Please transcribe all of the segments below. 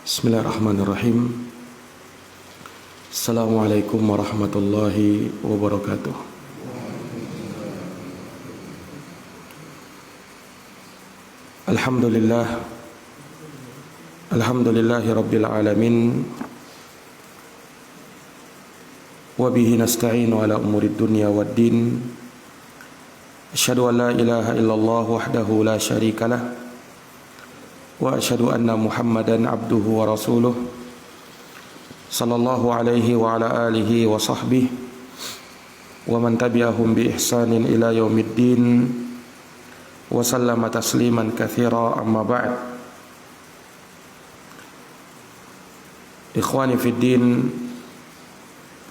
Bismillahirrahmanirrahim. Assalamualaikum warahmatullahi wabarakatuh. Alhamdulillahi rabbil alamin. Wa bihi nasta'inu ala umurid dunya waddin. Asyhadu an la ilaha illallah wahdahu la syarikalah. Wa asyhadu anna Muhammadan abduhu wa rasuluh sallallahu alaihi wa ala alihi wa sahbihi wa man tabi'ahum bi ihsanin ila yaumiddin wa sallama tasliman katsira, amma ba'd. Ikhwani fid din,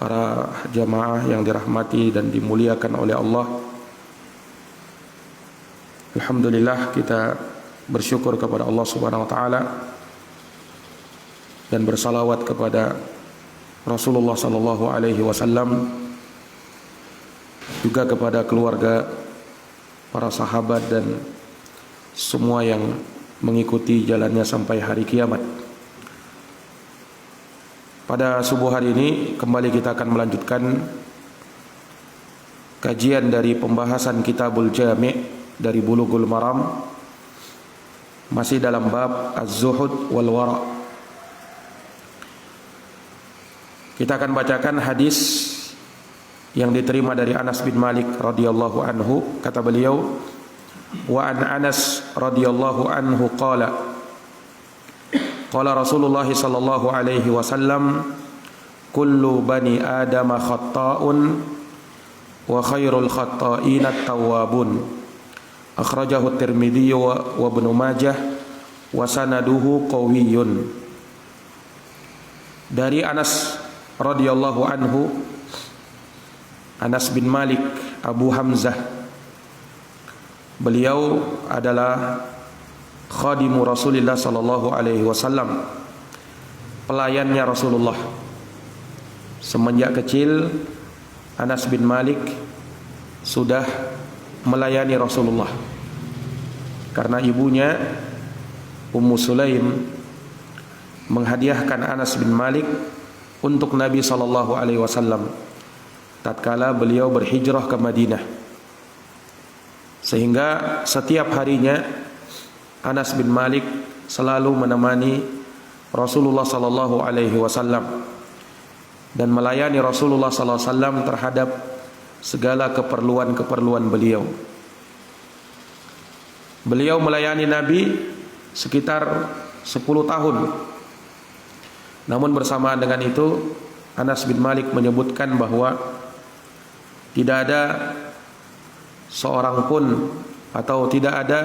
para jamaah yang dirahmati dan dimuliakan oleh Allah, alhamdulillah kita bersyukur kepada Allah Subhanahu wa taala dan bersalawat kepada Rasulullah sallallahu alaihi wasallam, juga kepada keluarga, para sahabat dan semua yang mengikuti jalannya sampai hari kiamat. Pada subuh hari ini kembali kita akan melanjutkan kajian dari pembahasan Kitabul Jami' dari Bulughul Maram, masih dalam bab Az-Zuhud wal Wara'. Kita akan bacakan hadis yang diterima dari Anas bin Malik radhiyallahu anhu. Kata beliau, wa an Anas radhiyallahu anhu qala Rasulullah sallallahu alaihi wasallam, kullu bani Adam khatta'un wa khairul khatta'ina at-tawwabun. Akhrajahu Tirmidzi wa Ibnu Majah wa sanaduhu qawiyyun. Dari Anas radhiyallahu anhu, Anas bin Malik Abu Hamzah, beliau adalah khadimu Rasulullah sallallahu alaihi wasallam, pelayannya Rasulullah. Semenjak kecil Anas bin Malik sudah melayani Rasulullah, karena ibunya Ummu Sulaim menghadiahkan Anas bin Malik untuk Nabi sallallahu alaihi wasallam tatkala beliau berhijrah ke Madinah, sehingga setiap harinya Anas bin Malik selalu menemani Rasulullah sallallahu alaihi wasallam dan melayani Rasulullah sallallahu alaihi wasallam terhadap segala keperluan-keperluan beliau. Beliau melayani Nabi sekitar 10 tahun. Namun bersamaan dengan itu, Anas bin Malik menyebutkan bahwa tidak ada seorang pun atau tidak ada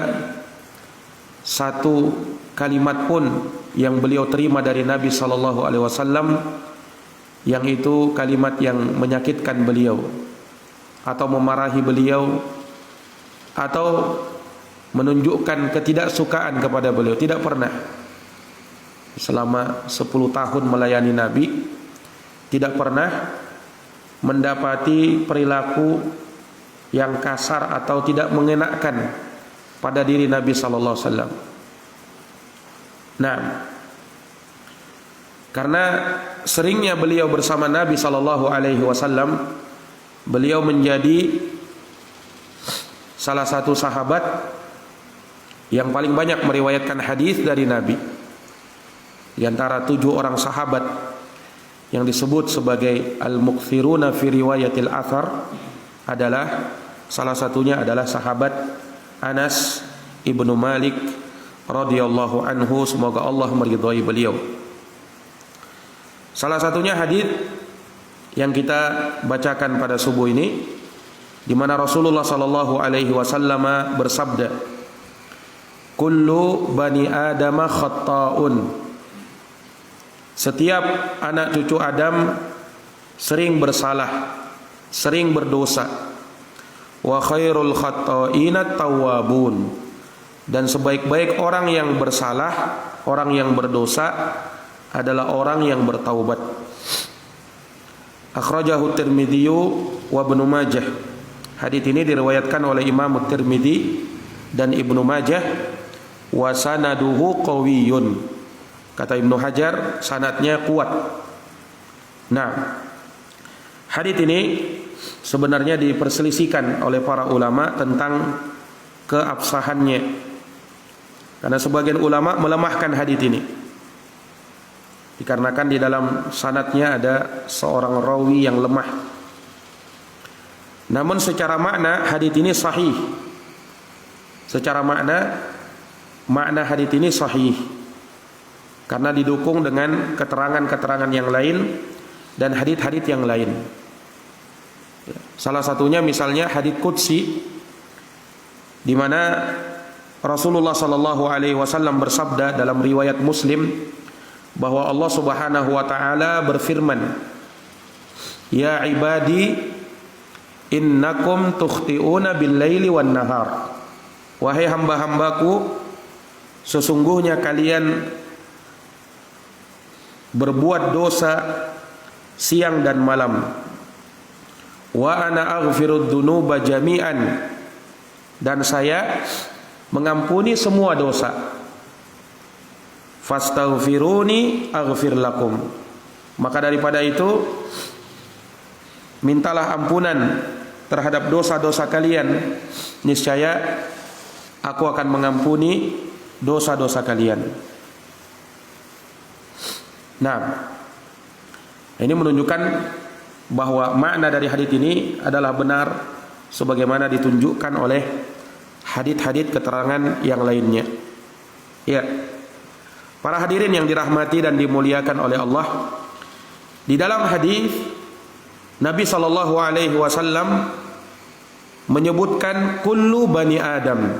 satu kalimat pun yang beliau terima dari Nabi sallallahu alaihi wasallam yang itu kalimat yang menyakitkan beliau atau memarahi beliau atau menunjukkan ketidaksukaan kepada beliau. Tidak pernah. Selama 10 tahun melayani Nabi, tidak pernah mendapati perilaku yang kasar atau tidak mengenakkan pada diri Nabi sallallahu alaihi wasallam. Nah, karena seringnya beliau bersama Nabi sallallahu alaihi wasallam, beliau menjadi salah satu sahabat yang paling banyak meriwayatkan hadis dari Nabi. Di antara 7 orang sahabat yang disebut sebagai al-mukthiruna fi riwayatil athar adalah salah satunya adalah sahabat Anas ibnu Malik radhiyallahu anhu, semoga Allah meridhai beliau. Salah satunya hadis yang kita bacakan pada subuh ini, di mana Rasulullah sallallahu alaihi wasallam bersabda, kullu bani Adam khatta'un. Setiap anak cucu Adam sering bersalah, sering berdosa. Wa khairul khatta'ina tawwabun. Dan sebaik-baik orang yang bersalah, orang yang berdosa adalah orang yang bertaubat. Akhrajahu Tirmidzi wa Ibnu Majah. Hadis ini diriwayatkan oleh Imam Tirmidzi dan Ibnu Majah. Wa sanaduhu qawiyyun. Kata Ibnu Hajar, sanadnya kuat. Nah, hadits ini sebenarnya diperselisihkan oleh para ulama tentang keabsahannya. Karena sebagian ulama melemahkan hadits ini. Dikarenakan di dalam sanadnya ada seorang rawi yang lemah. Namun secara makna hadits ini sahih. Secara makna hadits ini sahih. Karena didukung dengan keterangan-keterangan yang lain dan hadits-hadits yang lain. Salah satunya misalnya hadits qudsi, di mana Rasulullah sallallahu alaihi wasallam bersabda dalam riwayat Muslim bahwa Allah Subhanahu wa taala berfirman, "Ya ibadi, innakum tukhti'una bil-laili wan-nahar." Wahai hamba-hambaku, sesungguhnya kalian berbuat dosa siang dan malam. Wa ana aghfirud dzunuba jami'an, dan saya mengampuni semua dosa. Fastaghfiruni aghfir lakum. Maka daripada itu, mintalah ampunan terhadap dosa-dosa kalian, niscaya aku akan mengampuni dosa-dosa kalian. Nah, ini menunjukkan bahwa makna dari hadits ini adalah benar sebagaimana ditunjukkan oleh hadits-hadits keterangan yang lainnya. Ya. Para hadirin yang dirahmati dan dimuliakan oleh Allah, di dalam hadis Nabi sallallahu alaihi wasallam menyebutkan kullu bani Adam,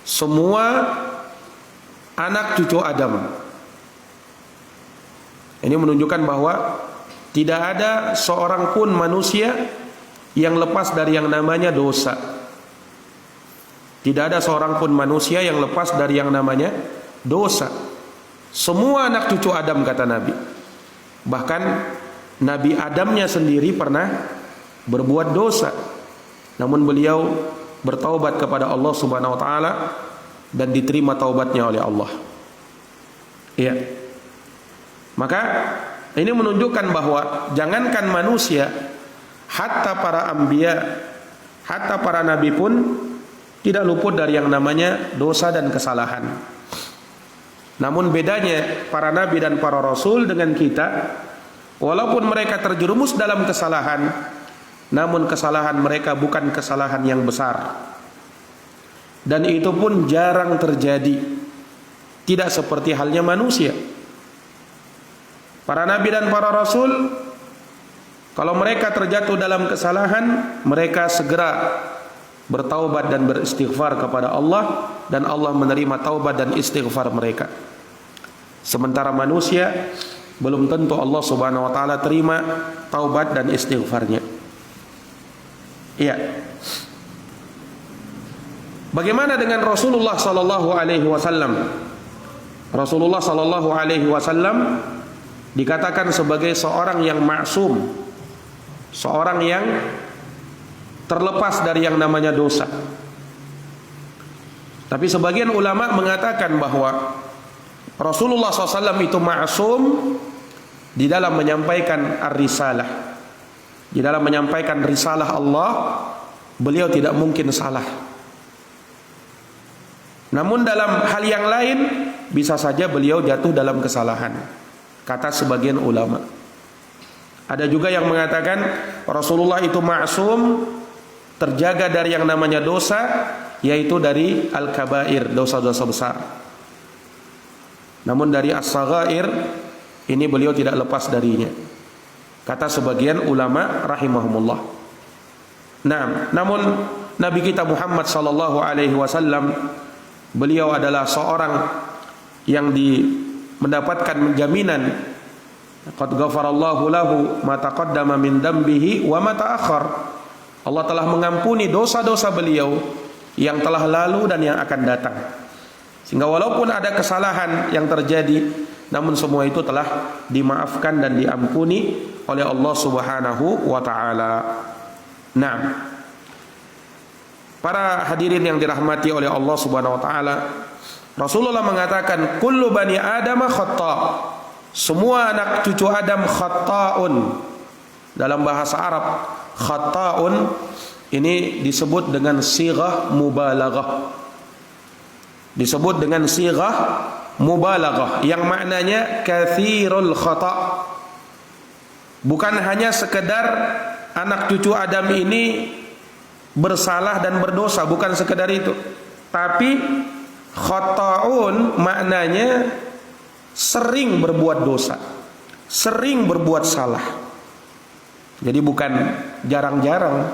semua anak cucu Adam. Ini menunjukkan bahwa tidak ada seorang pun manusia yang lepas dari yang namanya dosa. Tidak ada seorang pun manusia yang lepas dari yang namanya dosa. Semua anak cucu Adam, kata Nabi. Bahkan Nabi Adamnya sendiri pernah berbuat dosa, namun beliau bertaubat kepada Allah Subhanahu wa taala dan diterima taubatnya oleh Allah. Iya. Maka ini menunjukkan bahwa jangankan manusia, hatta para anbiya, hatta para nabi pun tidak luput dari yang namanya dosa dan kesalahan. Namun bedanya para nabi dan para rasul dengan kita, walaupun mereka terjerumus dalam kesalahan, namun kesalahan mereka bukan kesalahan yang besar. Dan itu pun jarang terjadi. Tidak seperti halnya manusia. Para nabi dan para rasul, kalau mereka terjatuh dalam kesalahan, mereka segera bertaubat dan beristighfar kepada Allah, dan Allah menerima taubat dan istighfar mereka. Sementara manusia, belum tentu Allah Subhanahu wa taala terima taubat dan istighfarnya. Iya. Bagaimana dengan Rasulullah sallallahu alaihi wasallam? Rasulullah sallallahu alaihi wasallam dikatakan sebagai seorang yang maksum, seorang yang terlepas dari yang namanya dosa. Tapi sebagian ulama mengatakan bahwa Rasulullah SAW itu maksum di dalam menyampaikan ar-risalah. Di dalam menyampaikan risalah Allah, beliau tidak mungkin salah. Namun dalam hal yang lain, bisa saja beliau jatuh dalam kesalahan, kata sebagian ulama. Ada juga yang mengatakan Rasulullah itu maksum, terjaga dari yang namanya dosa, yaitu dari al-kabair, dosa-dosa besar. Namun dari as-saghair, ini beliau tidak lepas darinya, kata sebagian ulama rahimahumullah. Nah, namun Nabi kita Muhammad sallallahu alaihi wasallam, beliau adalah seorang yang mendapatkan jaminan qad ghafarallahu lahu ma taqaddama min dambihi wa ma ta'akhkhar. Allah telah mengampuni dosa-dosa beliau yang telah lalu dan yang akan datang. Sehingga walaupun ada kesalahan yang terjadi, namun semua itu telah dimaafkan dan diampuni oleh Allah Subhanahu wa taala. Nah, para hadirin yang dirahmati oleh Allah Subhanahu wa taala, Rasulullah mengatakan kullu bani Adam khata'. Semua anak cucu Adam khata'un. Dalam bahasa Arab khata'un ini disebut dengan sighah mubalaghah. Disebut dengan sighah mubalaghah yang maknanya katsirul khata'. Bukan hanya sekedar anak cucu Adam ini bersalah dan berdosa, bukan sekedar itu. Tapi khata'un maknanya sering berbuat dosa, sering berbuat salah. Jadi bukan jarang-jarang,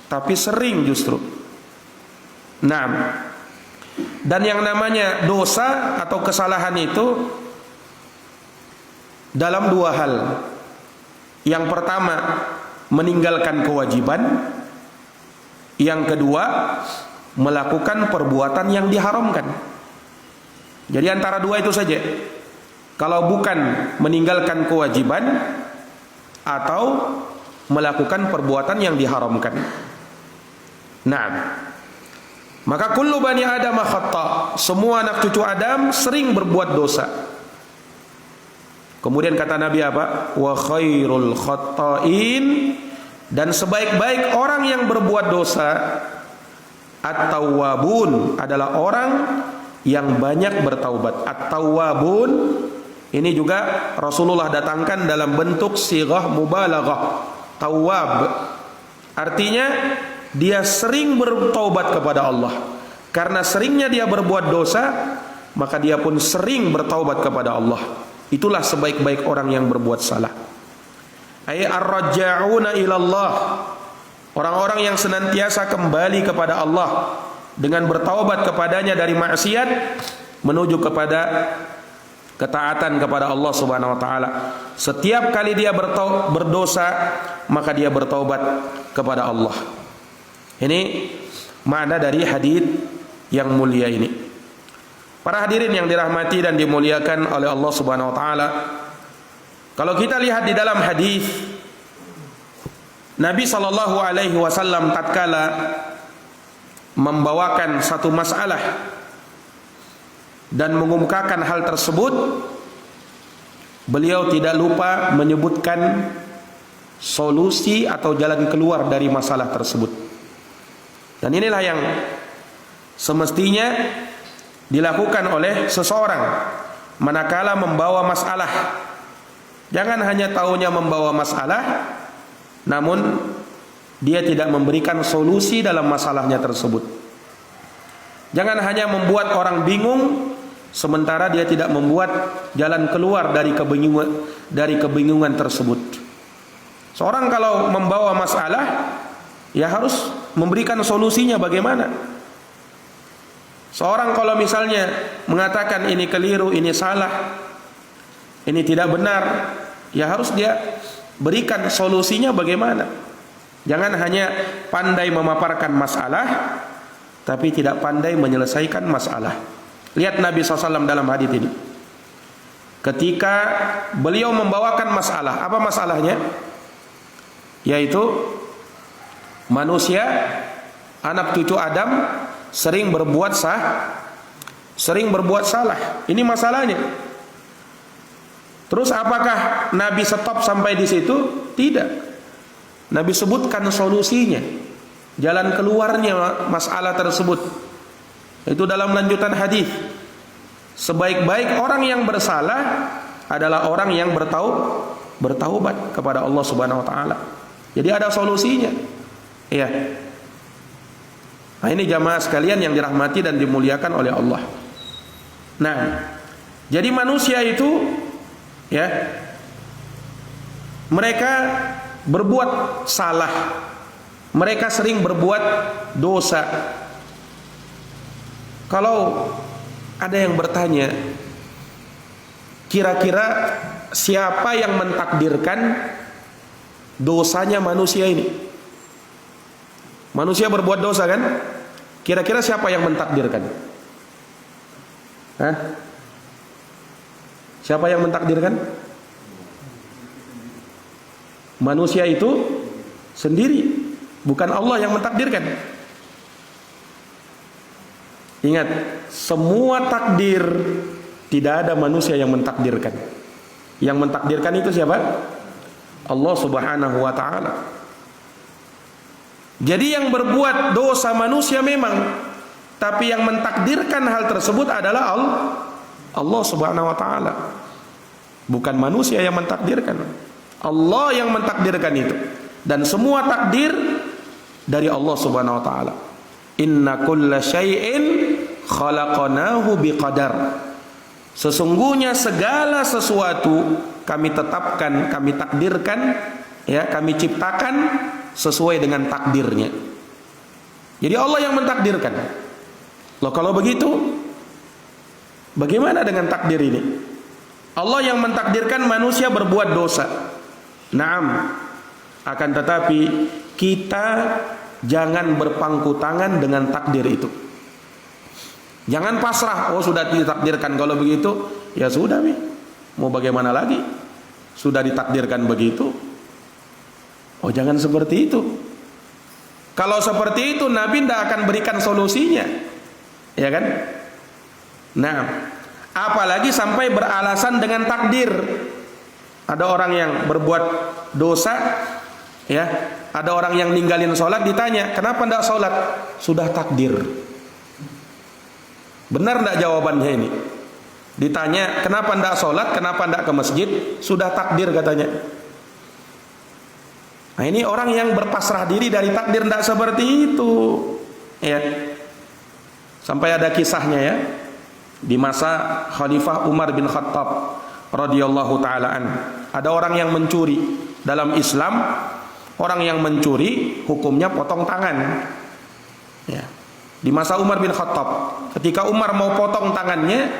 tapi sering justru. Nah, dan yang namanya dosa atau kesalahan itu dalam dua hal. Yang pertama, meninggalkan kewajiban. Yang kedua, melakukan perbuatan yang diharamkan. Jadi antara dua itu saja. Kalau bukan meninggalkan kewajiban atau melakukan perbuatan yang diharamkan. Nah, maka kullu bani Adam khata'. Semua anak cucu Adam sering berbuat dosa. Kemudian kata Nabi apa? Wa khairul khata'in, dan sebaik-baik orang yang berbuat dosa at-tawwabun, adalah orang yang banyak bertaubat. At-tawwabun ini juga Rasulullah datangkan dalam bentuk sighah mubalaghah. Tawwab artinya dia sering bertaubat kepada Allah. Karena seringnya dia berbuat dosa, maka dia pun sering bertaubat kepada Allah. Itulah sebaik-baik orang yang berbuat salah. Ay ar-raja'una ilallah, orang-orang yang senantiasa kembali kepada Allah dengan bertaubat kepadanya dari maksiat menuju kepada ketaatan kepada Allah Subhanahu wa taala. Setiap kali dia berdosa, maka dia bertaubat kepada Allah. Ini makna dari hadis yang mulia ini. Para hadirin yang dirahmati dan dimuliakan oleh Allah Subhanahu wa taala, kalau kita lihat di dalam hadis, Nabi sallallahu alaihi wasallam tatkala membawakan satu masalah dan mengumumkan hal tersebut, beliau tidak lupa menyebutkan solusi atau jalan keluar dari masalah tersebut. Dan inilah yang semestinya dilakukan oleh seseorang manakala membawa masalah. Jangan hanya taunya membawa masalah, namun dia tidak memberikan solusi dalam masalahnya tersebut. Jangan hanya membuat orang bingung, sementara dia tidak membuat jalan keluar dari kebingungan tersebut. Seorang kalau membawa masalah, ya harus memberikan solusinya bagaimana. Seorang kalau misalnya mengatakan ini keliru, ini salah, ini tidak benar, ya harus dia berikan solusinya bagaimana. Jangan hanya pandai memaparkan masalah, tapi tidak pandai menyelesaikan masalah. Lihat Nabi SAW dalam hadis ini. Ketika beliau membawakan masalah, apa masalahnya? Yaitu manusia, anak cucu Adam sering berbuat salah. Ini masalahnya. Terus apakah Nabi stop sampai di situ? Tidak. Nabi sebutkan solusinya, jalan keluarnya masalah tersebut. Itu dalam lanjutan hadis. Sebaik-baik orang yang bersalah adalah orang yang bertaubat kepada Allah Subhanahu wa taala. Jadi ada solusinya. Iya. Nah, ini jamaah sekalian yang dirahmati dan dimuliakan oleh Allah. Nah, jadi manusia itu ya, mereka berbuat salah, mereka sering berbuat dosa. Kalau ada yang bertanya, kira-kira siapa yang mentakdirkan dosanya manusia ini? Manusia berbuat dosa kan? Kira-kira siapa yang mentakdirkan? Hah? Siapa yang mentakdirkan? Manusia itu sendiri, bukan Allah yang mentakdirkan. Ingat, semua takdir, tidak ada manusia yang mentakdirkan. Yang mentakdirkan itu siapa? Allah Subhanahu wa taala. Jadi yang berbuat dosa manusia memang, tapi yang mentakdirkan hal tersebut adalah Allah Subhanahu wa taala. Bukan manusia yang mentakdirkan. Allah yang mentakdirkan itu. Dan semua takdir dari Allah Subhanahu wa taala. Inna kulla syai'in khalaqnahu biqadar. Sesungguhnya segala sesuatu kami tetapkan, kami takdirkan, ya, kami ciptakan sesuai dengan takdirnya. Jadi Allah yang mentakdirkan. Loh, kalau begitu bagaimana dengan takdir ini? Allah yang mentakdirkan manusia berbuat dosa. Naam. Akan tetapi kita jangan berpangku tangan dengan takdir itu. Jangan pasrah, oh sudah ditakdirkan kalau begitu, ya sudah nih. Mau bagaimana lagi? Sudah ditakdirkan begitu. Oh, jangan seperti itu. Kalau seperti itu Nabi tidak akan berikan solusinya. Ya kan? Nah, apalagi sampai beralasan dengan takdir. Ada orang yang berbuat dosa, ya, ada orang yang ninggalin sholat, ditanya, kenapa tidak sholat? Sudah takdir. Benar tidak jawabannya ini? Ditanya, kenapa tidak sholat, kenapa tidak ke masjid? Sudah takdir katanya. Nah, ini orang yang berpasrah diri dari takdir, tidak seperti itu. Ya. Sampai ada kisahnya, ya, di masa Khalifah Umar bin Khattab radhiyallahu taala an. Ada orang yang mencuri. Dalam Islam, orang yang mencuri hukumnya potong tangan. Ya. Di masa Umar bin Khattab, ketika Umar mau potong tangannya,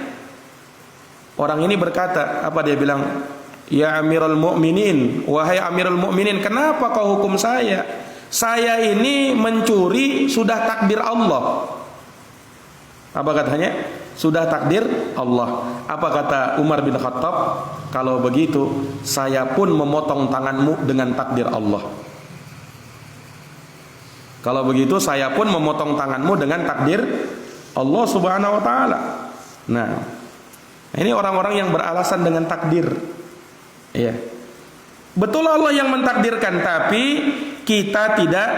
orang ini berkata, apa dia bilang? Ya Amirul Mukminin, wahai Amirul Mukminin, kenapa kau hukum saya? Saya ini mencuri sudah takdir Allah. Apa katanya? Sudah takdir Allah. Apa kata Umar bin Khattab? Kalau begitu, saya pun memotong tanganmu dengan takdir Allah. Kalau begitu, saya pun memotong tanganmu dengan takdir Allah Subhanahu wa taala. Nah, ini orang-orang yang beralasan dengan takdir. Ya. Betul Allah yang mentakdirkan, tapi kita tidak,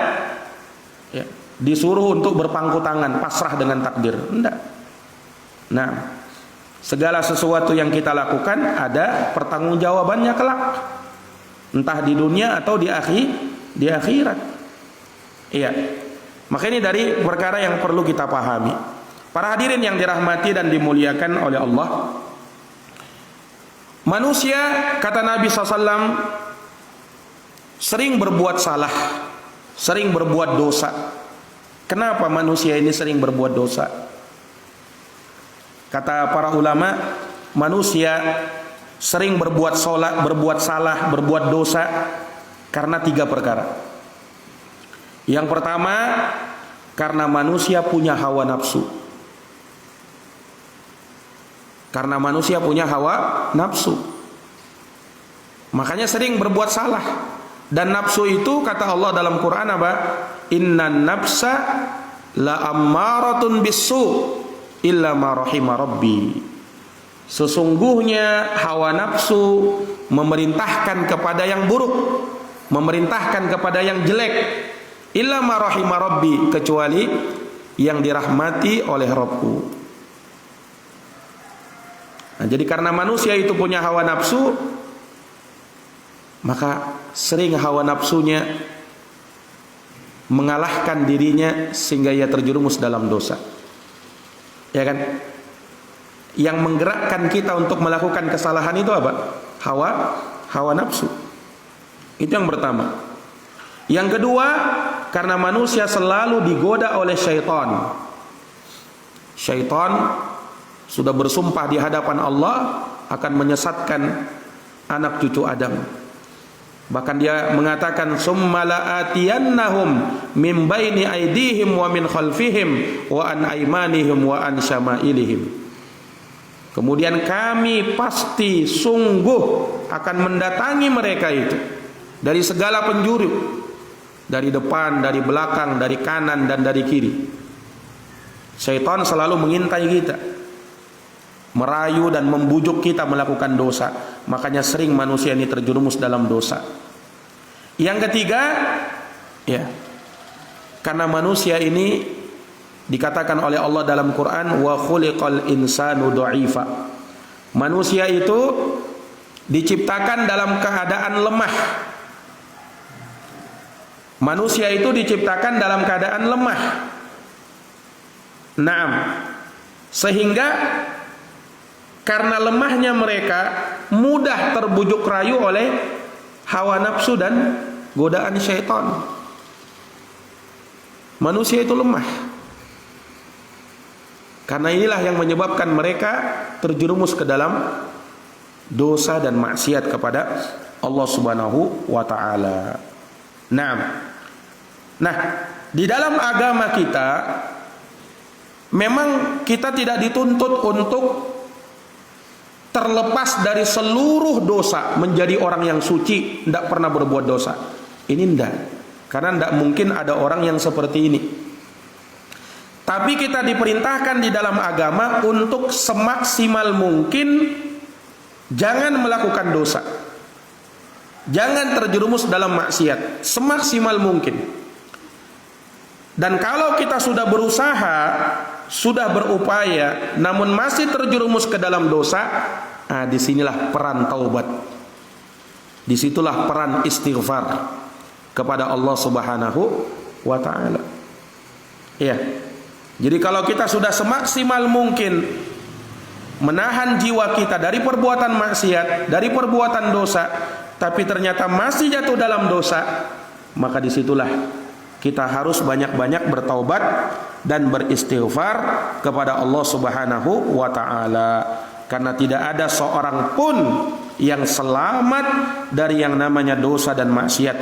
ya, disuruh untuk berpangku tangan, pasrah dengan takdir. Enggak. Nah, segala sesuatu yang kita lakukan ada pertanggungjawabannya kelak. Entah di dunia atau di akhirat. Iya. Maka ini dari perkara yang perlu kita pahami. Para hadirin yang dirahmati dan dimuliakan oleh Allah, manusia, kata Nabi SAW, sering berbuat salah, sering berbuat dosa. Kenapa manusia ini sering berbuat dosa? Kata para ulama, manusia sering berbuat salah, berbuat dosa karena 3 perkara. Yang pertama, karena manusia punya hawa nafsu. Karena manusia punya hawa nafsu, makanya sering berbuat salah. Dan nafsu itu, kata Allah dalam Quran apa? Innan nafsa la ammaratun bisu illa ma rahima rabbi. Sesungguhnya hawa nafsu memerintahkan kepada yang buruk, memerintahkan kepada yang jelek. Illa ma rahima rabbi, kecuali yang dirahmati oleh Rabbku. Nah, jadi karena manusia itu punya hawa nafsu, maka sering hawa nafsunya mengalahkan dirinya sehingga ia terjerumus dalam dosa. Ya kan? Yang menggerakkan kita untuk melakukan kesalahan itu apa? Hawa nafsu. Itu yang pertama. Yang kedua, karena manusia selalu digoda oleh syaitan. Syaitan sudah bersumpah di hadapan Allah akan menyesatkan anak cucu Adam. Bahkan dia mengatakan, summa la'atiyannahum min baini aydihim wa min khalfihim wa an aymanihim wa an syama'ilihim. Kemudian kami pasti sungguh akan mendatangi mereka itu dari segala penjuru, dari depan, dari belakang, dari kanan dan dari kiri. Syaitan selalu mengintai kita, merayu dan membujuk kita melakukan dosa. Makanya sering manusia ini terjerumus dalam dosa. Yang ketiga, ya, karena manusia ini dikatakan oleh Allah dalam Quran, wa khuliqal insanu dha'ifa. Manusia itu diciptakan dalam keadaan lemah. Manusia itu diciptakan dalam keadaan lemah. Naam. Sehingga karena lemahnya mereka mudah terbujuk rayu oleh hawa nafsu dan godaan syaitan. Manusia itu lemah. Karena inilah yang menyebabkan mereka terjerumus ke dalam dosa dan maksiat kepada Allah Subhanahu wa taala. Nah, di dalam agama kita memang kita tidak dituntut untuk terlepas dari seluruh dosa, menjadi orang yang suci, tidak pernah berbuat dosa. Ini tidak, karena tidak mungkin ada orang yang seperti ini. Tapi kita diperintahkan di dalam agama untuk semaksimal mungkin jangan melakukan dosa, jangan terjerumus dalam maksiat semaksimal mungkin. Dan kalau kita sudah berusaha, sudah berupaya, namun masih terjerumus ke dalam dosa, disinilah peran taubat, disitulah peran istighfar kepada Allah Subhanahu wa taala. Ya. Jadi kalau kita sudah semaksimal mungkin menahan jiwa kita dari perbuatan maksiat, dari perbuatan dosa, tapi ternyata masih jatuh dalam dosa, maka disitulah kita harus banyak-banyak bertaubat dan beristighfar kepada Allah Subhanahu wa taala. Karena tidak ada seorang pun yang selamat dari yang namanya dosa dan maksiat.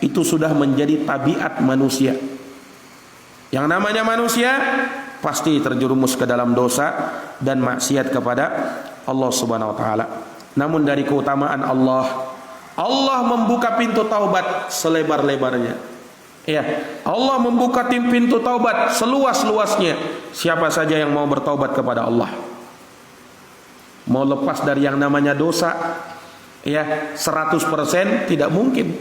Itu sudah menjadi tabiat manusia. Yang namanya manusia pasti terjerumus ke dalam dosa dan maksiat kepada Allah Subhanahu wa taala. Namun dari keutamaan Allah, Allah membuka pintu taubat selebar-lebarnya. Ya, Allah membuka pintu taubat seluas-luasnya. Siapa saja yang mau bertaubat kepada Allah, mau lepas dari yang namanya dosa, ya 100% tidak mungkin.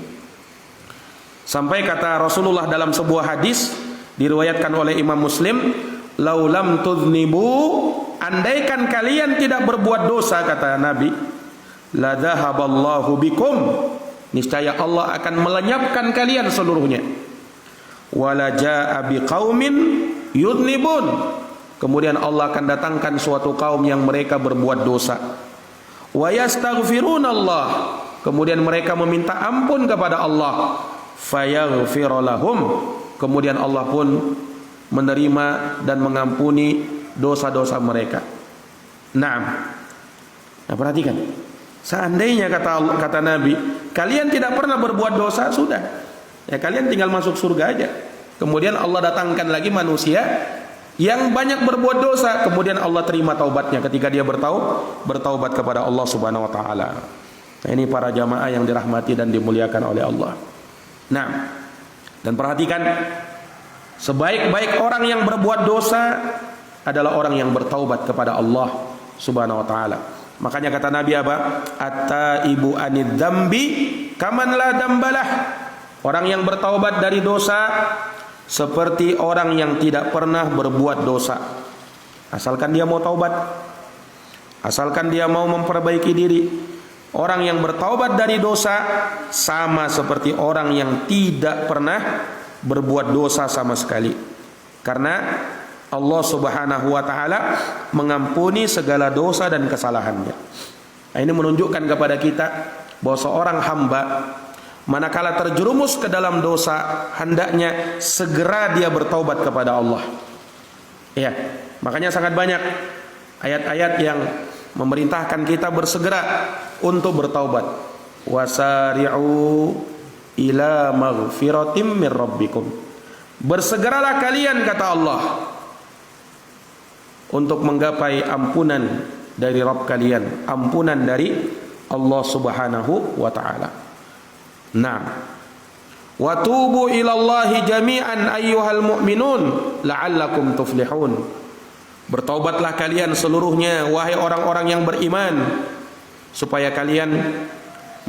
Sampai kata Rasulullah dalam sebuah hadis diriwayatkan oleh Imam Muslim, laulam tudnibu, andaikan kalian tidak berbuat dosa, kata Nabi, la dhahaballahu bikum, niscaya Allah akan melenyapkan kalian seluruhnya. Wala jaa biqaumin yudnibun, kemudian Allah akan datangkan suatu kaum yang mereka berbuat dosa. Wa yastaghfirunallah, kemudian mereka meminta ampun kepada Allah. Fayaghfir lahum, kemudian Allah pun menerima dan mengampuni dosa-dosa mereka. Nah, perhatikan. Seandainya kata Nabi, kalian tidak pernah berbuat dosa, sudah, ya kalian tinggal masuk surga aja. Kemudian Allah datangkan lagi manusia yang banyak berbuat dosa, kemudian Allah terima taubatnya ketika dia bertaubat kepada Allah Subhanahu wa taala. Nah, ini para jamaah yang dirahmati dan dimuliakan oleh Allah. Nah, dan perhatikan, sebaik-baik orang yang berbuat dosa adalah orang yang bertaubat kepada Allah Subhanahu wa taala. Makanya kata Nabi apa? At-taibu anid dzambi kaman la dzambalah. Orang yang bertaubat dari dosa seperti orang yang tidak pernah berbuat dosa. Asalkan dia mau taubat, asalkan dia mau memperbaiki diri. Orang yang bertaubat dari dosa sama seperti orang yang tidak pernah berbuat dosa sama sekali. Karena Allah Subhanahu wa taala mengampuni segala dosa dan kesalahannya. Nah, ini menunjukkan kepada kita bahwa seorang hamba manakala terjerumus ke dalam dosa, hendaknya segera dia bertaubat kepada Allah. Ya, makanya sangat banyak ayat-ayat yang memerintahkan kita bersegera untuk bertaubat. Wasari'u ila maghfiratim mir rabbikum. Bersegeralah kalian, kata Allah, untuk menggapai ampunan dari Rabb kalian, ampunan dari Allah Subhanahu wa taala. Nah, Wa tubu ilallahi jami'an ayyuhal mu'minun la'allakum tuflihun. Bertaubatlah kalian seluruhnya wahai orang-orang yang beriman supaya kalian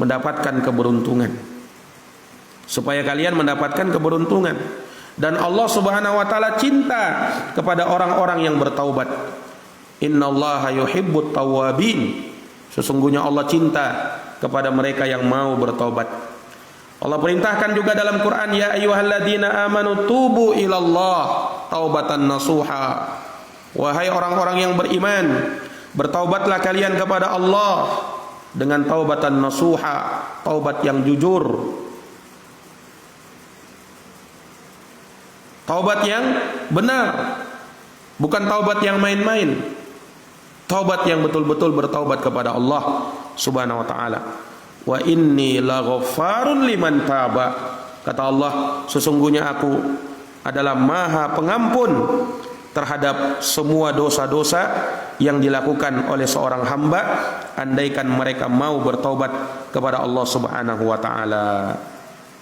mendapatkan keberuntungan. Supaya kalian mendapatkan keberuntungan. Dan Allah Subhanahu wa taala cinta kepada orang-orang yang bertaubat. Innallaha yuhibbut tawwabin. Sesungguhnya Allah cinta kepada mereka yang mau bertaubat. Allah perintahkan juga dalam Quran, ya ayyuhalladzina amanu tubu ilallah taubatan nasuha. Wahai orang-orang yang beriman, bertaubatlah kalian kepada Allah dengan taubatan nasuha, taubat yang jujur. Taubat yang benar, bukan taubat yang main-main. Taubat yang betul-betul bertaubat kepada Allah Subhanahu wa taala. Wa inni laghaffarun liman taba. Kata Allah, sesungguhnya aku adalah Maha Pengampun terhadap semua dosa-dosa yang dilakukan oleh seorang hamba andaikan mereka mau bertaubat kepada Allah Subhanahu wa taala.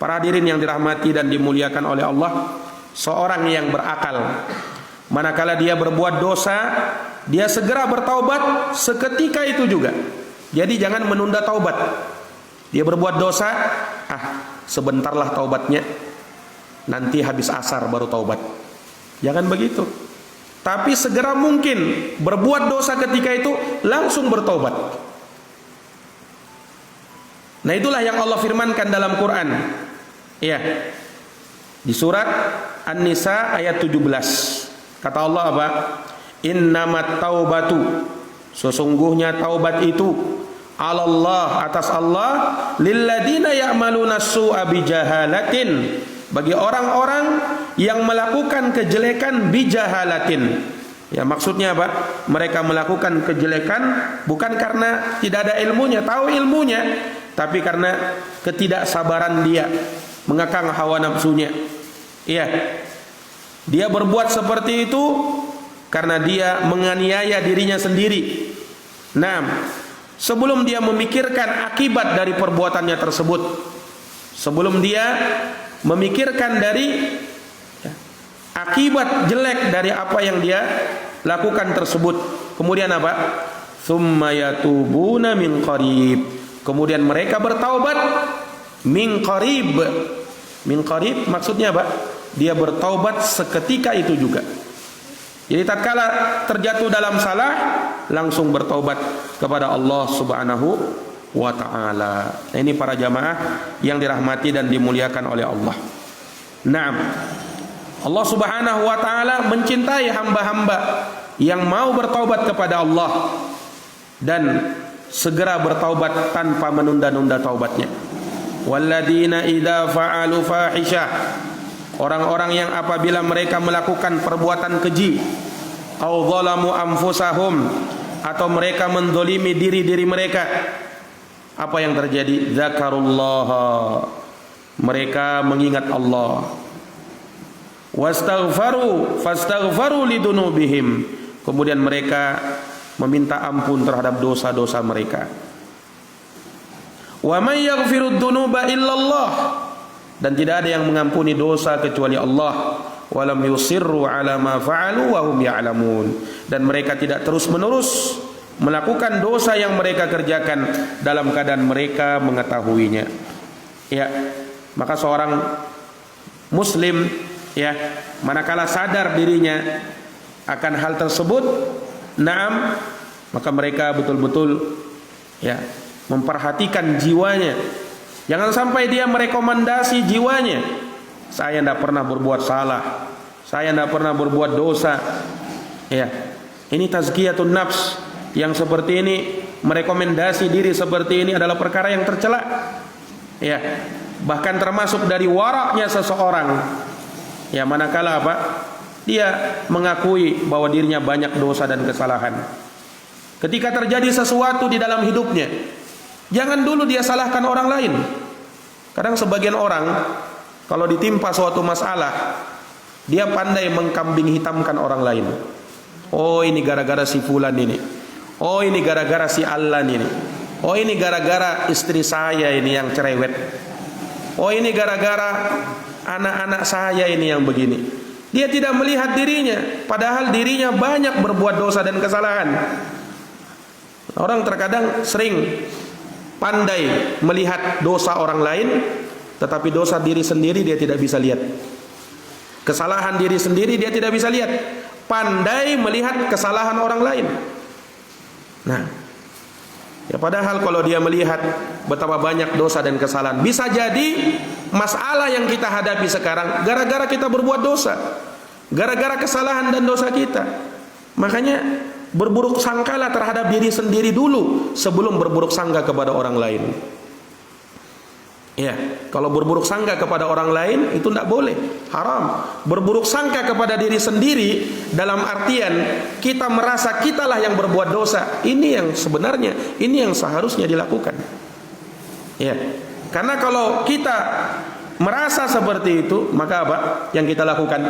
Para hadirin yang dirahmati dan dimuliakan oleh Allah, seorang yang berakal manakala dia berbuat dosa, dia segera bertaubat seketika itu juga. Jadi jangan menunda taubat. Dia berbuat dosa, sebentarlah taubatnya, nanti habis asar baru taubat. Jangan begitu. Tapi segera mungkin berbuat dosa ketika itu langsung bertaubat. Nah, itulah yang Allah firmankan dalam Quran. Iya. Di surat An-Nisa ayat 17. Kata Allah apa? Innamat taubatu, sesungguhnya taubat itu Allah, atas Allah, lilladina ya'maluna su'a bijahalatin, bagi orang-orang yang melakukan kejelekan bijahalatin. Ya, maksudnya apa? Mereka melakukan kejelekan bukan karena tidak ada ilmunya, tahu ilmunya, tapi karena ketidaksabaran dia, mengekang hawa nafsunya. Iya. Dia berbuat seperti itu karena dia menganiaya dirinya sendiri. Nah, sebelum dia memikirkan akibat dari perbuatannya tersebut, sebelum dia memikirkan dari akibat jelek dari apa yang dia lakukan tersebut, kemudian apa? Tsumma yatubuna min qarib. Kemudian mereka bertaubat min qarib. Min qarib maksudnya apa? Dia bertaubat seketika itu juga. Jadi tatkala terjatuh dalam salah, langsung bertaubat kepada Allah Subhanahu wa taala. Nah, ini para jamaah yang dirahmati dan dimuliakan oleh Allah. Naam. Allah Subhanahu wa taala mencintai hamba-hamba yang mau bertaubat kepada Allah dan segera bertaubat tanpa menunda-nunda taubatnya. Walladzina idza fa'alu fahisyah, orang-orang yang apabila mereka melakukan perbuatan keji, au zalamu anfusahum, atau mereka mendolimi diri-diri mereka, apa yang terjadi? Zakarullah, mereka mengingat Allah. Fastaghfaru lidunubihim, kemudian mereka meminta ampun terhadap dosa-dosa mereka. Wa may yaghfirud dunuba illallah, dan tidak ada yang mengampuni dosa kecuali Allah. Walam yusirru ala ma fa'alu wa hum ya'lamun, dan mereka tidak terus-menerus melakukan dosa yang mereka kerjakan dalam keadaan mereka mengetahuinya. Ya, maka seorang muslim, ya, manakala sadar dirinya akan hal tersebut, naam, maka mereka betul-betul, ya, memperhatikan jiwanya. Jangan sampai dia merekomendasi jiwanya, saya tidak pernah berbuat salah, saya tidak pernah berbuat dosa. Ya, ini tazkiyatun nafs. Yang seperti ini, merekomendasi diri seperti ini adalah perkara yang tercela. Ya, bahkan termasuk dari waraknya seseorang. Ya, manakala apa? Dia mengakui bahwa dirinya banyak dosa dan kesalahan. Ketika terjadi sesuatu di dalam hidupnya, jangan dulu dia salahkan orang lain. Kadang sebagian orang kalau ditimpa suatu masalah, dia pandai mengkambing hitamkan orang lain. Oh, ini gara-gara si fulan ini. Oh, ini gara-gara si Allan ini. Oh, ini gara-gara istri saya ini yang cerewet. Oh, ini gara-gara anak-anak saya ini yang begini. Dia tidak melihat dirinya, padahal dirinya banyak berbuat dosa dan kesalahan. Orang terkadang sering pandai melihat dosa orang lain, tetapi dosa diri sendiri dia tidak bisa lihat. Kesalahan diri sendiri dia tidak bisa lihat. Pandai melihat kesalahan orang lain. Nah, ya padahal kalau dia melihat betapa banyak dosa dan kesalahan, bisa jadi masalah yang kita hadapi sekarang gara-gara kita berbuat dosa, gara-gara kesalahan dan dosa kita. Makanya berburuk sangkalah terhadap diri sendiri dulu sebelum berburuk sangka kepada orang lain. Ya, kalau berburuk sangka kepada orang lain itu tidak boleh, haram. Berburuk sangka kepada diri sendiri dalam artian kita merasa kitalah yang berbuat dosa. Ini yang sebenarnya, ini yang seharusnya dilakukan. Ya, karena kalau kita merasa seperti itu, maka apa yang kita lakukan?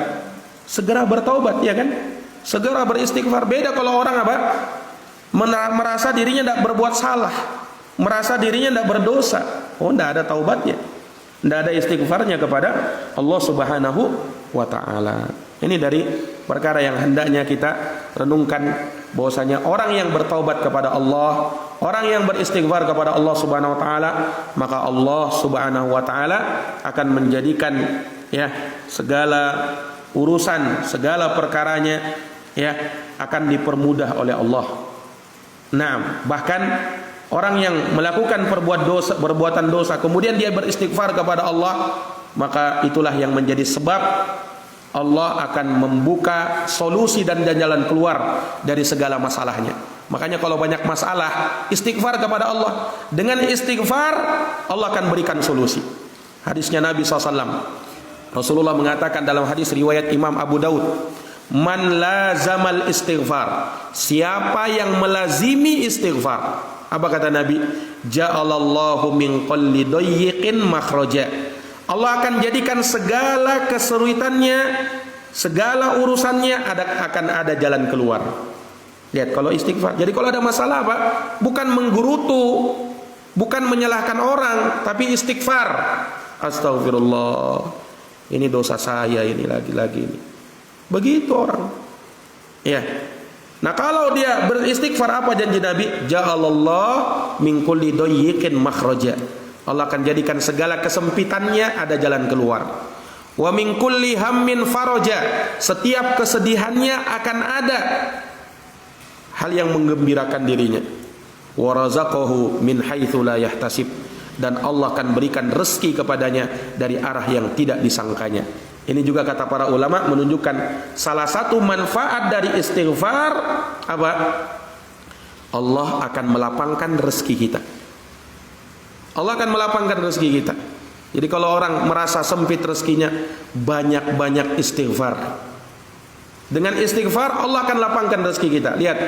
Segera bertaubat, ya kan? Segera beristighfar. Beda kalau orang apa? Merasa dirinya tidak berbuat salah, merasa dirinya tidak berdosa. Oh, tidak ada taubatnya, tidak ada istighfarnya kepada Allah Subhanahu wa ta'ala. Ini dari perkara yang hendaknya kita renungkan, bahwasanya orang yang bertaubat kepada Allah, orang yang beristighfar kepada Allah Subhanahu wa ta'ala, maka Allah Subhanahu wa ta'ala akan menjadikan ya segala urusan, segala perkaranya ya akan dipermudah oleh Allah. Nah, bahkan orang yang melakukan perbuatan dosa kemudian dia beristighfar kepada Allah, maka itulah yang menjadi sebab Allah akan membuka solusi dan jalan keluar dari segala masalahnya. Makanya kalau banyak masalah, istighfar kepada Allah. Dengan istighfar Allah akan berikan solusi. Hadisnya Nabi SAW, Rasulullah mengatakan dalam hadis riwayat Imam Abu Daud, man lazamal istighfar, siapa yang melazimi istighfar, apa kata Nabi? Ja'alallahu min qalli dayyiqin makhraja. Allah akan jadikan segala kesulitannya, segala urusannya akan ada jalan keluar. Lihat kalau istighfar. Jadi kalau ada masalah apa? Bukan menggerutu, bukan menyalahkan orang, tapi istighfar. Astagfirullah, ini dosa saya ini lagi-lagi ini. Begitu orang. Ya. Nah, kalau dia beristighfar, apa janji Nabi? Ja'alallah min kulli dayyiqin makhraja. Allah akan jadikan segala kesempitannya ada jalan keluar. Wa min kulli hammin faraja. Setiap kesedihannya akan ada hal yang menggembirakan dirinya. Wa razaqahu min haitsu la yahtasib. Dan Allah akan berikan rezeki kepadanya dari arah yang tidak disangkanya. Ini juga kata para ulama menunjukkan salah satu manfaat dari istighfar apa? Allah akan melapangkan rezeki kita. Allah akan melapangkan rezeki kita. Jadi kalau orang merasa sempit rezekinya, banyak-banyak istighfar. Dengan istighfar Allah akan lapangkan rezeki kita. Lihat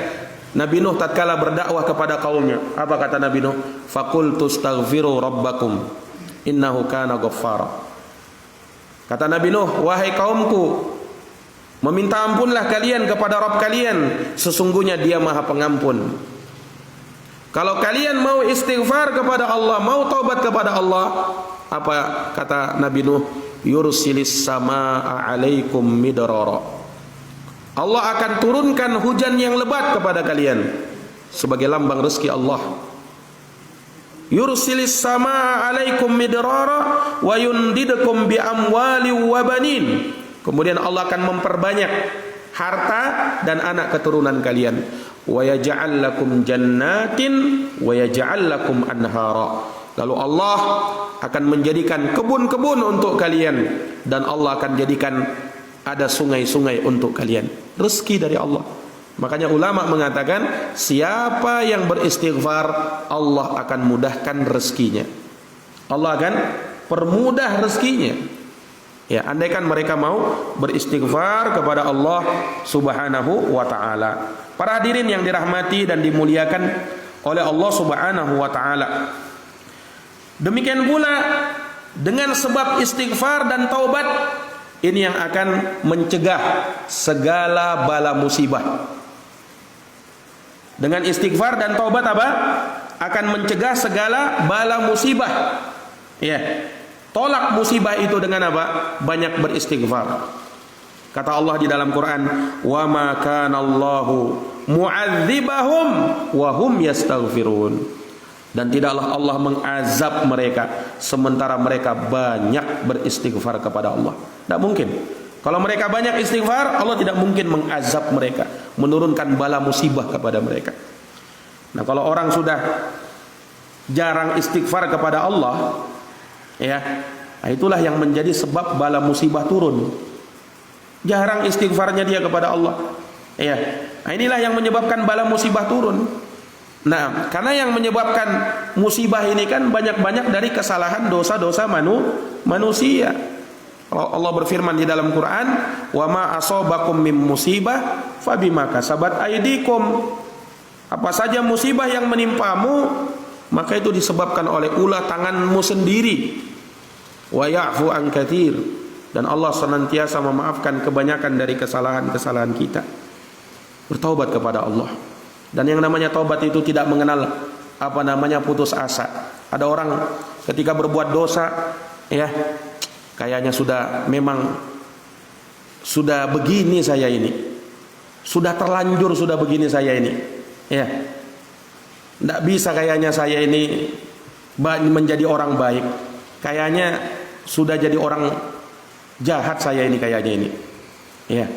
Nabi Nuh tatkala berdakwah kepada kaumnya, apa kata Nabi Nuh? Faqultu astaghfiru rabbakum innahu kana ghaffara. Kata Nabi Nuh, wahai kaumku, meminta ampunlah kalian kepada Rabb kalian, sesungguhnya Dia Maha Pengampun. Kalau kalian mau istighfar kepada Allah, mau taubat kepada Allah, apa kata Nabi Nuh? Yursilis samaa 'alaikum midrara. Allah akan turunkan hujan yang lebat kepada kalian sebagai lambang rezeki Allah. Yursilis samaa 'alaikum midrara wa yundidukum bi amwali wa banin. Kemudian Allah akan memperbanyak harta dan anak keturunan kalian. Wa yaj'al lakum jannatin wa yaj'al lakum anhara. Lalu Allah akan menjadikan kebun-kebun untuk kalian dan Allah akan jadikan ada sungai-sungai untuk kalian. Rezeki dari Allah. Makanya ulama mengatakan siapa yang beristighfar Allah akan mudahkan rezekinya. Allah akan permudah rezekinya. Ya, andaikan mereka mau beristighfar kepada Allah Subhanahu wa taala. Para hadirin yang dirahmati dan dimuliakan oleh Allah Subhanahu wa taala. Demikian pula dengan sebab istighfar dan taubat ini yang akan mencegah segala bala musibah. Dengan istighfar dan taubat apa? Akan mencegah segala bala musibah. Ya. Tolak musibah itu dengan apa? Banyak beristighfar. Kata Allah di dalam Quran, "Wa ma kana Allahu mu'adzibahum wa hum yastaghfirun." Dan tidaklah Allah mengazab mereka sementara mereka banyak beristighfar kepada Allah. Tidak mungkin. Kalau mereka banyak istighfar, Allah tidak mungkin mengazab mereka, menurunkan bala musibah kepada mereka. Nah, kalau orang sudah jarang istighfar kepada Allah, ya, nah itulah yang menjadi sebab bala musibah turun. Jarang istighfarnya dia kepada Allah, ya. Nah, inilah yang menyebabkan bala musibah turun. Nah, karena yang menyebabkan musibah ini kan banyak-banyak dari kesalahan dosa-dosa manusia. Allah berfirman di dalam Quran, "Wa ma asabakum mim musibah fabima kasabat aydikum." Apa saja musibah yang menimpamu, maka itu disebabkan oleh ulah tanganmu sendiri. Wa ya'fu an katsir, dan Allah senantiasa memaafkan kebanyakan dari kesalahan-kesalahan kita. Bertaubat kepada Allah. Dan yang namanya taubat itu tidak mengenal putus asa. Ada orang ketika berbuat dosa, ya, kayaknya sudah begini saya ini. Sudah terlanjur sudah begini saya ini. Ya. Tidak bisa kayaknya saya ini menjadi orang baik. Kayaknya sudah jadi orang jahat saya ini kayaknya ini. Ya.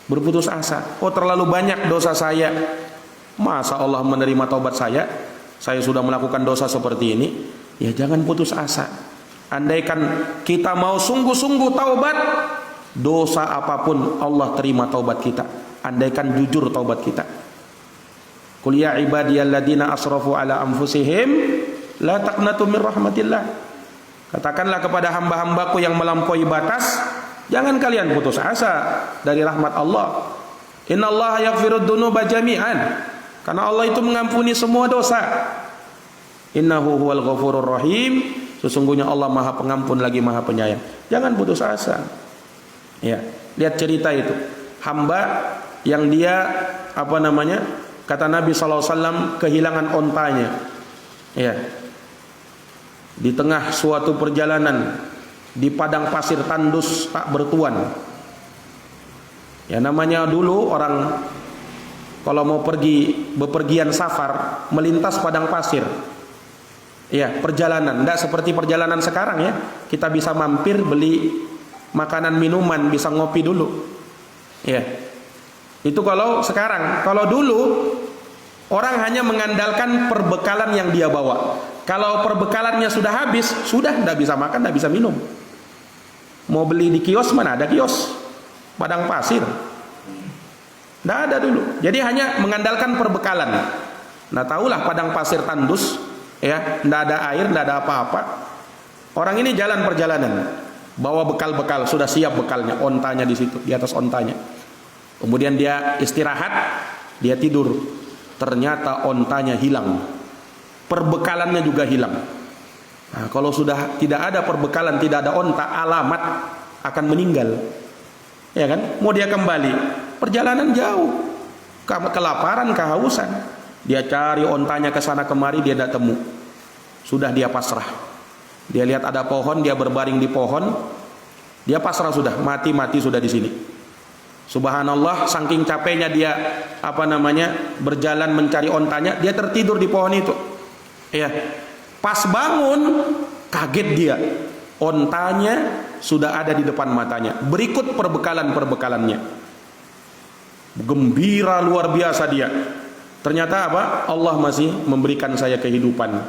Berputus asa. Oh, terlalu banyak dosa saya. Masa Allah menerima taubat saya? Saya sudah melakukan dosa seperti ini. Ya, jangan putus asa. Andaikan kita mau sungguh-sungguh taubat, dosa apapun Allah terima taubat kita. Andaikan jujur taubat kita. Qul ya ibadiyalladzina asrafu ala anfusihim la taqnatu min rahmatillah. Katakanlah kepada hamba-hambaku yang melampaui batas, jangan kalian putus asa dari rahmat Allah. Innallaha yaghfirud dzunuba jami'an. Karena Allah itu mengampuni semua dosa. Innahu huwal ghafurur rahim. Sesungguhnya Allah Maha Pengampun lagi Maha Penyayang. Jangan putus asa. Ya, lihat cerita itu. Hamba yang dia kata Nabi SAW kehilangan ontanya. Ya. Di tengah suatu perjalanan di padang pasir tandus tak bertuan. Ya, namanya dulu orang kalau mau bepergian safar melintas padang pasir. Ya, perjalanan tidak seperti perjalanan sekarang ya. Kita bisa mampir beli makanan minuman, bisa ngopi dulu. Ya. Itu kalau sekarang. Kalau dulu orang hanya mengandalkan perbekalan yang dia bawa. Kalau perbekalannya sudah habis, sudah tidak bisa makan, tidak bisa minum. Mau beli di kios, mana ada kios? Padang pasir. Tidak ada dulu. Jadi hanya mengandalkan perbekalan. Nah, tahulah padang pasir tandus, ya, tidak ada air, tidak ada apa-apa. Orang ini jalan perjalanan, bawa bekal-bekal, sudah siap bekalnya, ontanya di situ, di atas ontanya. Kemudian dia istirahat, dia tidur. Ternyata ontanya hilang, perbekalannya juga hilang. Nah, kalau sudah tidak ada perbekalan, tidak ada onta, alamat akan meninggal. Ya kan? Mau dia kembali, perjalanan jauh, kelaparan, kehausan. Dia cari ontanya ke sana kemari, dia tidak temu. Sudah dia pasrah. Dia lihat ada pohon, dia berbaring di pohon. Dia pasrah sudah, mati sudah di sini. Subhanallah, saking capeknya dia berjalan mencari ontanya, dia tertidur di pohon itu. Ya. Pas bangun, kaget dia. Ontanya sudah ada di depan matanya. Berikut perbekalannya. Gembira luar biasa dia. Ternyata apa? Allah masih memberikan saya kehidupan.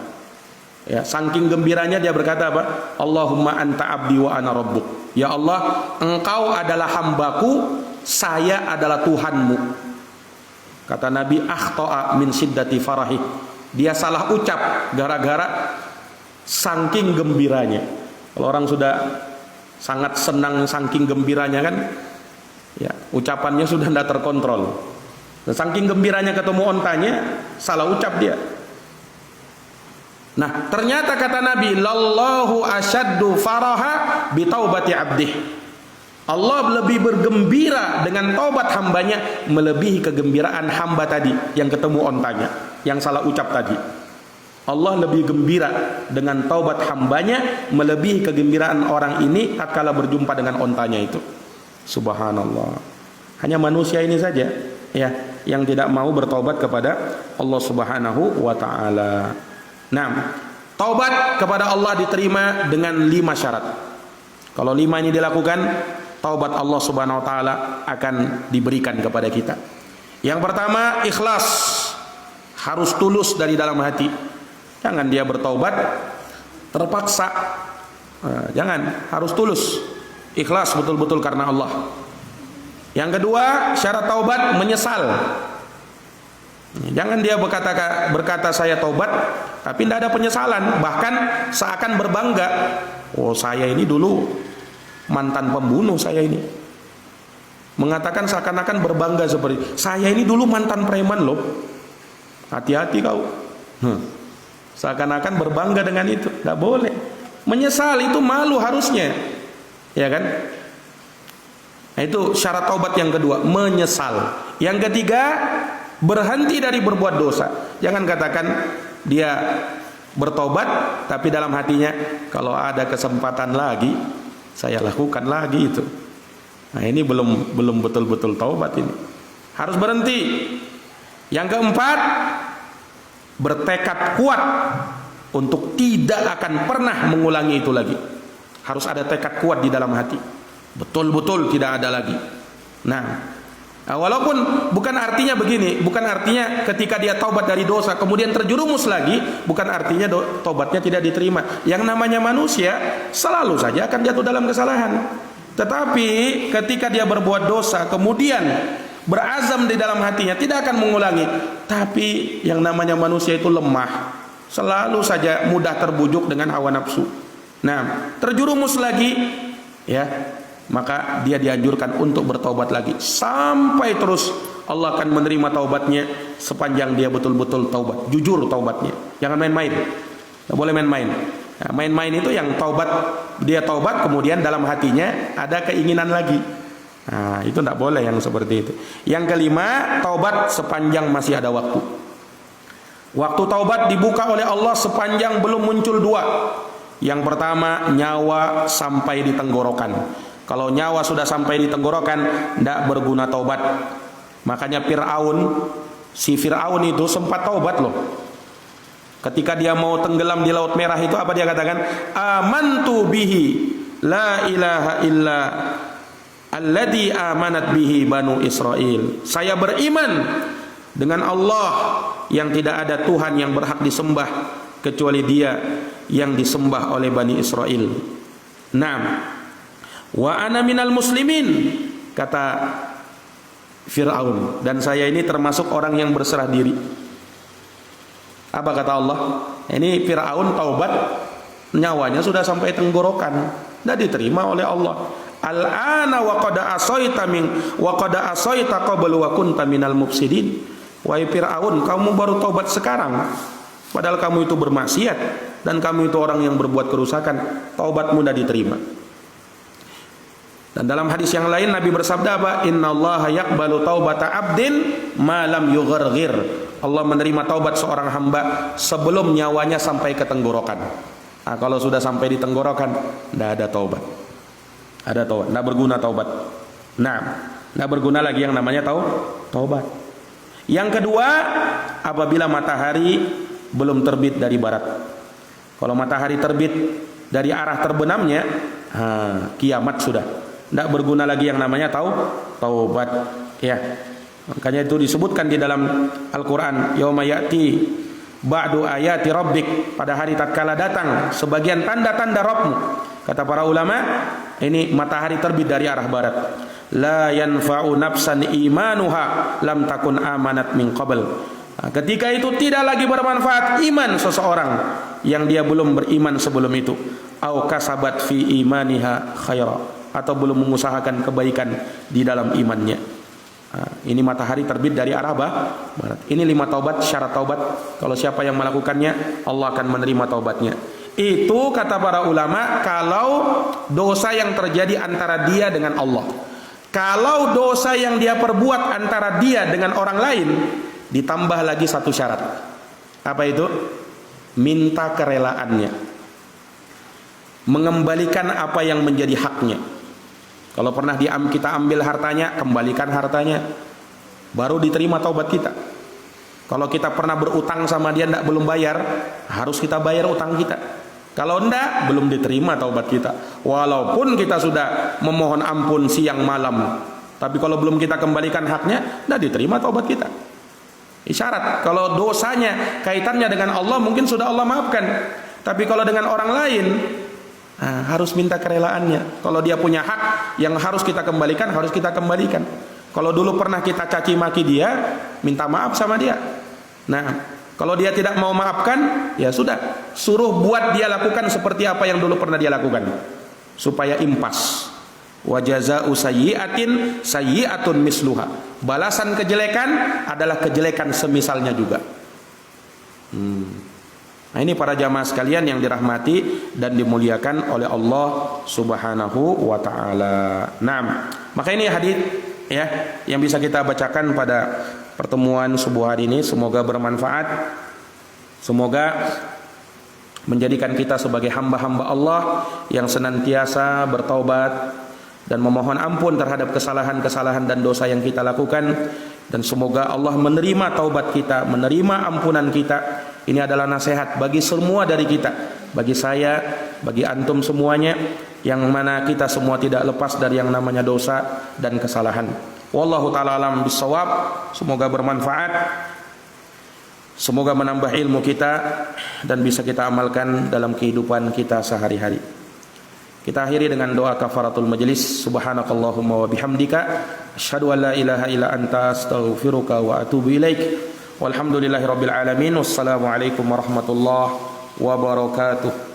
Ya, saking gembiranya dia berkata apa? Allahumma anta abdi wa ana rabbuk. Ya Allah, engkau adalah hambaku, saya adalah Tuhanmu. Kata Nabi, akhta'a min siddati farahi. Dia salah ucap gara-gara saking gembiranya. Kalau orang sudah sangat senang saking gembiranya kan, ya, ucapannya sudah tidak terkontrol. Nah, saking gembiranya ketemu ontanya, salah ucap dia. Nah, ternyata kata Nabi, lallahu asyaddu faraha bi taubati abdih. Allah lebih bergembira dengan taubat hambanya melebihi kegembiraan hamba tadi yang ketemu ontanya, yang salah ucap tadi. Allah lebih gembira dengan taubat hambanya melebihi kegembiraan orang ini tatkala berjumpa dengan ontanya itu. Subhanallah. Hanya manusia ini saja ya yang tidak mau bertaubat kepada Allah Subhanahu wa taala. Nah, taubat kepada Allah diterima dengan 5 syarat. Kalau 5 ini dilakukan, taubat Allah Subhanahu wa taala akan diberikan kepada kita. Yang pertama, ikhlas. Harus tulus dari dalam hati. Jangan dia bertaubat terpaksa. Jangan, harus tulus. Ikhlas betul-betul karena Allah. Yang kedua, syarat taubat menyesal. Jangan dia berkata saya taubat tapi tidak ada penyesalan, bahkan seakan berbangga. Oh, saya ini dulu mantan pembunuh, saya ini. Mengatakan seakan-akan berbangga seperti, saya ini dulu mantan preman loh. Hati-hati kau. Seakan-akan berbangga dengan itu. Tidak boleh. Menyesal itu malu harusnya. Ya kan? Nah, itu syarat taubat yang kedua, menyesal. Yang ketiga, berhenti dari berbuat dosa. Jangan katakan dia bertobat tapi dalam hatinya kalau ada kesempatan lagi saya lakukan lagi itu. Nah, ini belum betul-betul taubat ini. Harus berhenti. Yang keempat, bertekad kuat untuk tidak akan pernah mengulangi itu lagi. Harus ada tekad kuat di dalam hati. Betul-betul tidak ada lagi. Nah, walaupun bukan artinya begini, bukan artinya ketika dia taubat dari dosa kemudian terjerumus lagi, bukan artinya taubatnya tidak diterima. Yang namanya manusia selalu saja akan jatuh dalam kesalahan. Tetapi ketika dia berbuat dosa kemudian berazam di dalam hatinya tidak akan mengulangi. Tapi yang namanya manusia itu lemah, selalu saja mudah terbujuk dengan hawa nafsu. Nah, terjerumus lagi ya, maka dia dianjurkan untuk bertaubat lagi sampai terus Allah akan menerima taubatnya sepanjang dia betul-betul taubat, jujur taubatnya. Jangan main-main. Tidak boleh main-main. Nah, main-main itu yang taubat, dia taubat kemudian dalam hatinya ada keinginan lagi. Nah, itu tidak boleh yang seperti itu. Yang kelima, taubat sepanjang masih ada waktu. Waktu taubat dibuka oleh Allah sepanjang belum muncul 2. Yang pertama, nyawa sampai di tenggorokan. Kalau nyawa sudah sampai di tenggorokan, tidak berguna taubat. Makanya si Fir'aun itu sempat taubat loh. Ketika dia mau tenggelam di Laut Merah itu apa dia katakan? Amantu bihi la ilaha illa alladhi amanat bihi banu Israel. Saya beriman dengan Allah yang tidak ada Tuhan yang berhak disembah kecuali Dia yang disembah oleh Bani Israel. Naam. Wa ana minal muslimin, kata Fir'aun, dan saya ini termasuk orang yang berserah diri. Apa kata Allah? Ini Fir'aun taubat, nyawanya sudah sampai tenggorokan, tidak diterima oleh Allah. Al-ana wa qad asaita qablu wa kunta minal mufsidin. Wahai Fir'aun, kamu baru taubat sekarang, padahal kamu itu bermaksiat dan kamu itu orang yang berbuat kerusakan. Taubatmu tidak diterima. Dan dalam hadis yang lain Nabi bersabda apa? Innallaha yaqbalu taubata abdin ma lam yugharghir. Allah menerima taubat seorang hamba sebelum nyawanya sampai ke tenggorokan. Nah, kalau sudah sampai di tenggorokan, tidak ada taubat. Ada taubat, tidak berguna taubat. Nah, tidak berguna lagi yang namanya taubat. Yang kedua, apabila matahari belum terbit dari barat. Kalau matahari terbit dari arah terbenamnya, kiamat sudah. Tidak berguna lagi yang namanya taubat. Ya, makanya itu disebutkan di dalam Al-Quran, yauma ya'ti ba'du ayati rabbik, pada hari tatkala datang sebagian tanda-tanda Rabbmu. Kata para ulama, ini matahari terbit dari arah barat. La yanfa'u nafsan imanuha lam takun amanat min qabl. Nah, ketika itu tidak lagi bermanfaat iman seseorang yang dia belum beriman sebelum itu. Au kasabat fi imaniha khaira, atau belum mengusahakan kebaikan di dalam imannya. Nah, ini matahari terbit dari arah barat. Ini 5 taubat, syarat taubat. Kalau siapa yang melakukannya, Allah akan menerima taubatnya. Itu kata para ulama kalau dosa yang terjadi antara dia dengan Allah. Kalau dosa yang dia perbuat antara dia dengan orang lain, ditambah lagi 1 syarat. Apa itu? minta kerelaannya, mengembalikan apa yang menjadi haknya. Kalau pernah kita ambil hartanya, kembalikan hartanya, baru diterima taubat kita. Kalau kita pernah berutang sama dia belum bayar, harus kita bayar utang kita. Kalau enggak, belum diterima taubat kita. Walaupun kita sudah memohon ampun siang malam, tapi kalau belum kita kembalikan haknya, enggak diterima taubat kita. Isyarat kalau dosanya kaitannya dengan Allah, mungkin sudah Allah maafkan. Tapi kalau dengan orang lain, harus minta kerelaannya. Kalau dia punya hak yang harus kita kembalikan, harus kita kembalikan. Kalau dulu pernah kita caci maki dia, minta maaf sama dia. Nah, kalau dia tidak mau maafkan, ya sudah, suruh buat dia lakukan seperti apa yang dulu pernah dia lakukan, supaya impas. Wa jazaa'u sayyi'atin sayyi'atun misluha. Balasan kejelekan adalah kejelekan semisalnya juga. Nah, ini para jamaah sekalian yang dirahmati dan dimuliakan oleh Allah Subhanahu wa taala. Nah, maka ini hadis ya yang bisa kita bacakan pada pertemuan subuh hari ini. Semoga bermanfaat, semoga menjadikan kita sebagai hamba-hamba Allah yang senantiasa bertaubat dan memohon ampun terhadap kesalahan-kesalahan dan dosa yang kita lakukan, dan semoga Allah menerima taubat kita, menerima ampunan kita. Ini adalah nasihat bagi semua dari kita, bagi saya, bagi antum semuanya, yang mana kita semua tidak lepas dari yang namanya dosa dan kesalahan. Wallahu ta'ala alam bisawab. Semoga bermanfaat, semoga menambah ilmu kita dan bisa kita amalkan dalam kehidupan kita sehari-hari. Kita akhiri dengan doa kafaratul majlis. Subhanakallahumma wa bihamdika asyhadu an la ilaha illa anta astaghfiruka wa atubu ilaik. Walhamdulillahirabbil alamin. Wassalamualaikum warahmatullahi wabarakatuh.